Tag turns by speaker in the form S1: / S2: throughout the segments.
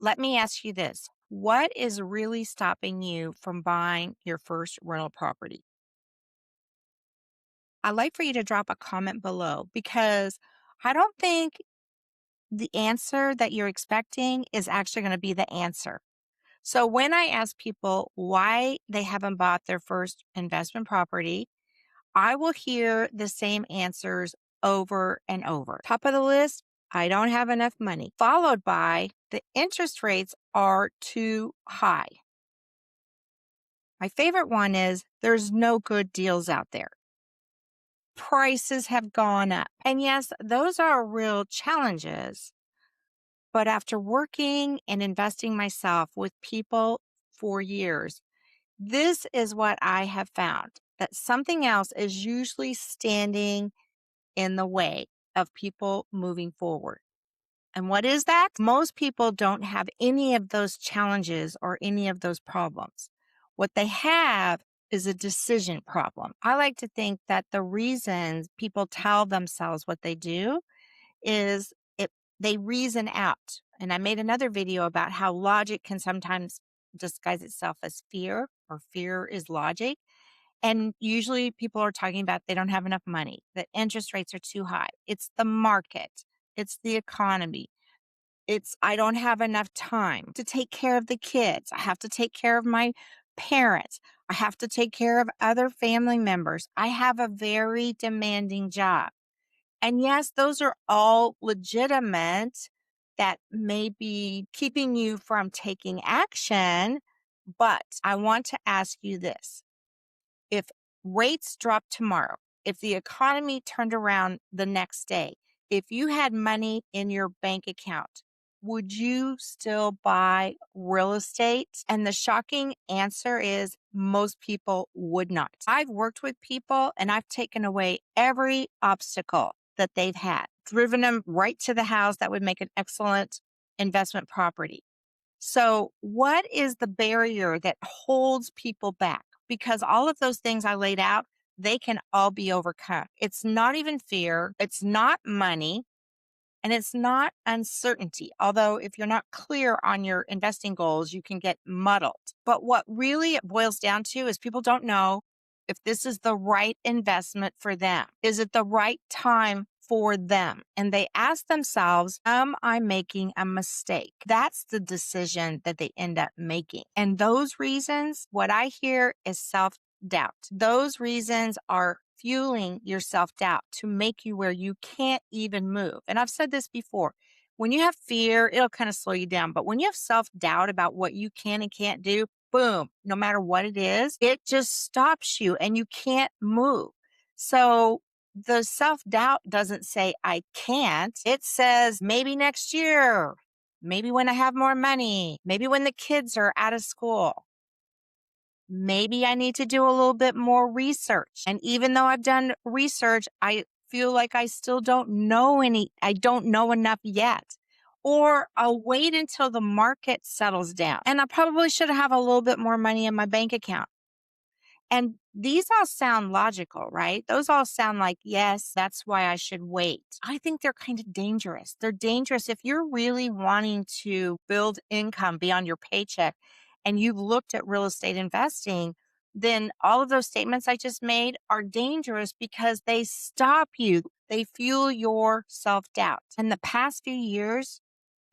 S1: let me ask you this. What is really stopping you from buying your first rental property? I'd like for you to drop a comment below because I don't think the answer that you're expecting is actually going to be the answer. So when I ask people why they haven't bought their first investment property, I will hear the same answers over and over. Top of the list, I don't have enough money, followed by the interest rates are too high. My favorite one is there's no good deals out there. Prices have gone up. And yes, those are real challenges. But after working and investing myself with people for years, this is what I have found that something else is usually standing in the way of people moving forward. And what is that? Most people don't have any of those challenges or any of those problems. What they have is a decision problem. I like to think that the reasons people tell themselves what they do is they reason out. And I made another video about how logic can sometimes disguise itself as fear, or fear is logic. And usually people are talking about they don't have enough money, that interest rates are too high. It's the market, it's the economy. It's I don't have enough time to take care of the kids. I have to take care of my parents. I have to take care of other family members. I have a very demanding job. And yes, those are all legitimate that may be keeping you from taking action. But I want to ask you this. If rates dropped tomorrow, if the economy turned around the next day, if you had money in your bank account, would you still buy real estate? And the shocking answer is most people would not. I've worked with people and I've taken away every obstacle that they've had, driven them right to the house that would make an excellent investment property. So, what is the barrier that holds people back? Because all of those things I laid out, they can all be overcome. It's not even fear, it's not money, and it's not uncertainty. Although, if you're not clear on your investing goals, you can get muddled. But what really it boils down to is people don't know if this is the right investment for them. Is it the right time for them? And they ask themselves, am I making a mistake? That's the decision that they end up making. And those reasons, what I hear is self doubt. Those reasons are fueling your self doubt to make you where you can't even move. And I've said this before. When you have fear, it'll kind of slow you down. But when you have self doubt about what you can and can't do, boom, no matter what it is, it just stops you and you can't move. So the self doubt doesn't say, I can't. It says, maybe next year, maybe when I have more money, maybe when the kids are out of school. Maybe I need to do a little bit more research. And even though I've done research, I feel like I still I don't know enough yet. Or I'll wait until the market settles down. And I probably should have a little bit more money in my bank account. And these all sound logical, right? Those all sound like, yes, that's why I should wait. I think they're kind of dangerous. They're dangerous if you're really wanting to build income beyond your paycheck and you've looked at real estate investing, then all of those statements I just made are dangerous because they stop you. They fuel your self doubt. In the past few years,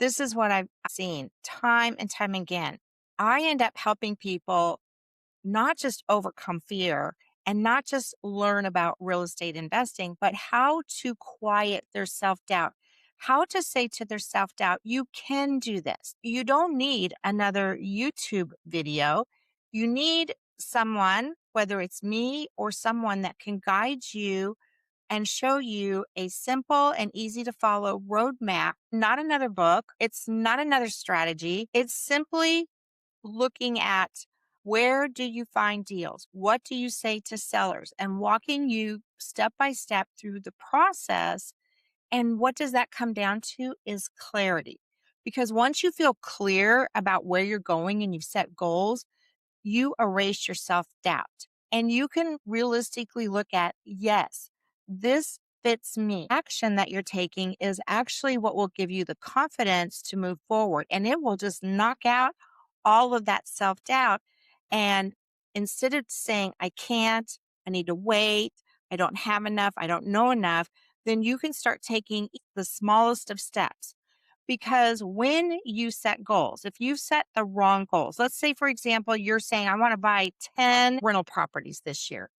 S1: this is what I've seen time and time again. I end up helping people not just overcome fear and not just learn about real estate investing, but how to quiet their self doubt, how to say to their self doubt, you can do this. You don't need another YouTube video. You need someone, whether it's me or someone that can guide you and show you a simple and easy to follow roadmap, not another book. It's not another strategy. It's simply looking at where do you find deals? What do you say to sellers? And walking you step by step through the process. And what does that come down to is clarity. Because once you feel clear about where you're going and you've set goals, you erase your self doubt. And you can realistically look at, yes, this fits me. Action that you're taking is actually what will give you the confidence to move forward. And it will just knock out all of that self doubt. And instead of saying, I can't, I need to wait, I don't have enough, I don't know enough, then you can start taking the smallest of steps. Because when you set goals, if you set the wrong goals, let's say, for example, you're saying, I want to buy 10 rental properties this year.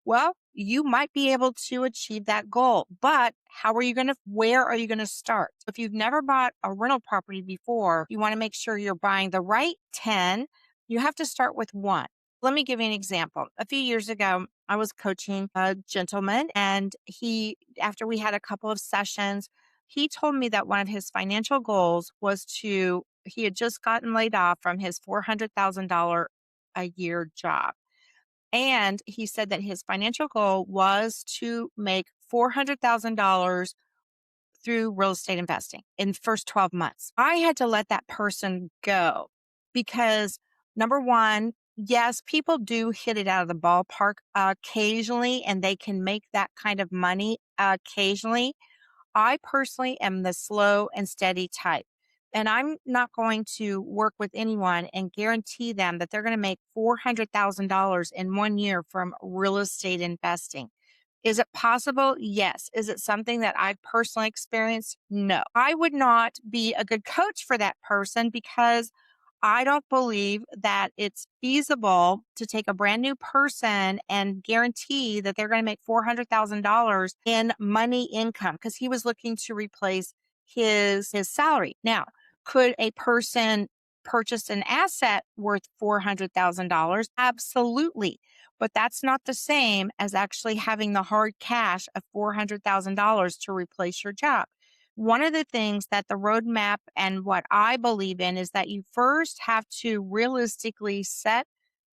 S1: Well, you might be able to achieve that goal, but where are you going to start? If you've never bought a rental property before, you want to make sure you're buying the right 10. You have to start with one. Let me give you an example. A few years ago, I was coaching a gentleman, and after we had a couple of sessions, he told me that one of his financial goals was he had just gotten laid off from his $400,000 a year job. And he said that his financial goal was to make $400,000 through real estate investing in the first 12 months. I had to let that person go because, number one, yes, people do hit it out of the ballpark occasionally, and they can make that kind of money occasionally. I personally am the slow and steady type. And I'm not going to work with anyone and guarantee them that they're going to make $400,000 in 1 year from real estate investing. Is it possible? Yes. Is it something that I've personally experienced? No. I would not be a good coach for that person because I don't believe that it's feasible to take a brand new person and guarantee that they're going to make $400,000 in money income because he was looking to replace his salary. Now, could a person purchase an asset worth $400,000? Absolutely. But that's not the same as actually having the hard cash of $400,000 to replace your job. One of the things that the roadmap and what I believe in is that you first have to realistically set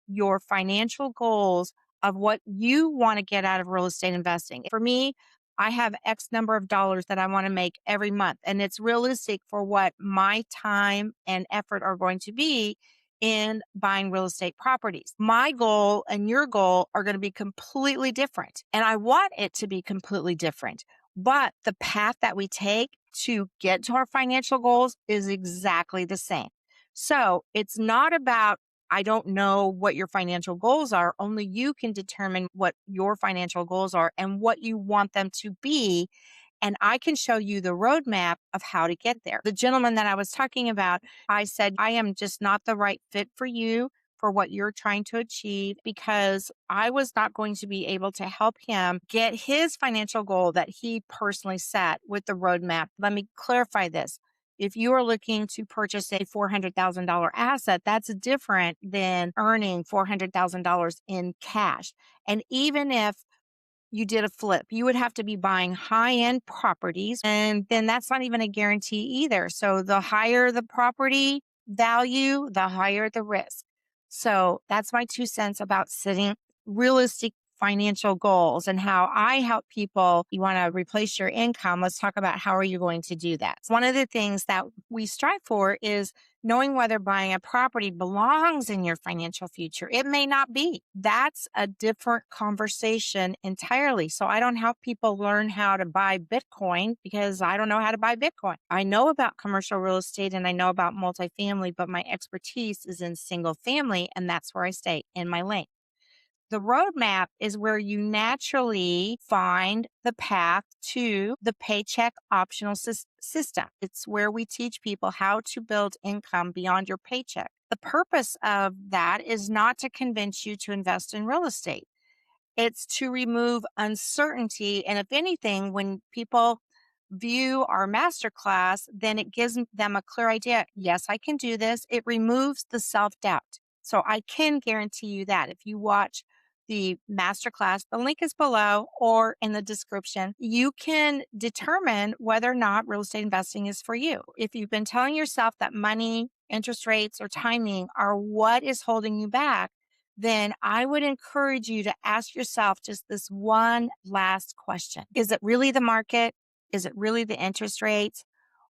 S1: your financial goals of what you want to get out of real estate investing. For me, I have X number of dollars that I want to make every month, and it's realistic for what my time and effort are going to be in buying real estate properties. My goal and your goal are going to be completely different, and I want it to be completely different. But the path that we take to get to our financial goals is exactly the same. So it's not about, I don't know what your financial goals are. Only you can determine what your financial goals are and what you want them to be. And I can show you the roadmap of how to get there. The gentleman that I was talking about, I said, I am just not the right fit for you for what you're trying to achieve because I was not going to be able to help him get his financial goal that he personally set with the roadmap. Let me clarify this. If you are looking to purchase a $400,000 asset, that's different than earning $400,000 in cash. And even if you did a flip, you would have to be buying high end properties. And then that's not even a guarantee either. So the higher the property value, the higher the risk. So that's my 2 cents about setting realistic financial goals and how I help people. You want to replace your income. Let's talk about how are you going to do that. One of the things that we strive for is knowing whether buying a property belongs in your financial future. It may not be. That's a different conversation entirely. So I don't help people learn how to buy Bitcoin because I don't know how to buy Bitcoin. I know about commercial real estate and I know about multifamily, but my expertise is in single family, and that's where I stay in my lane. The roadmap is where you naturally find the path to the paycheck optional system. It's where we teach people how to build income beyond your paycheck. The purpose of that is not to convince you to invest in real estate. It's to remove uncertainty. And if anything, when people view our masterclass, then it gives them a clear idea. Yes, I can do this. It removes the self doubt. So I can guarantee you that if you watch the masterclass, the link is below or in the description, you can determine whether or not real estate investing is for you. If you've been telling yourself that money, interest rates, or timing are what is holding you back, then I would encourage you to ask yourself just this one last question. Is it really the market? Is it really the interest rates?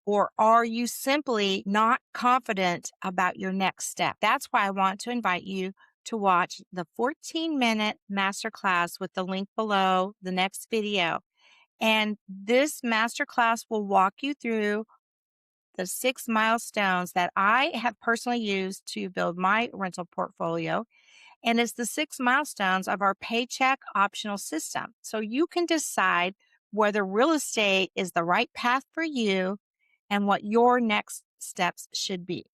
S1: Or are you simply not confident about your next step? That's why I want to invite you to watch the 14-minute masterclass with the link below the next video. And this masterclass will walk you through the 6 milestones that I have personally used to build my rental portfolio. And it's the 6 milestones of our paycheck optional system. So you can decide whether real estate is the right path for you and what your next steps should be.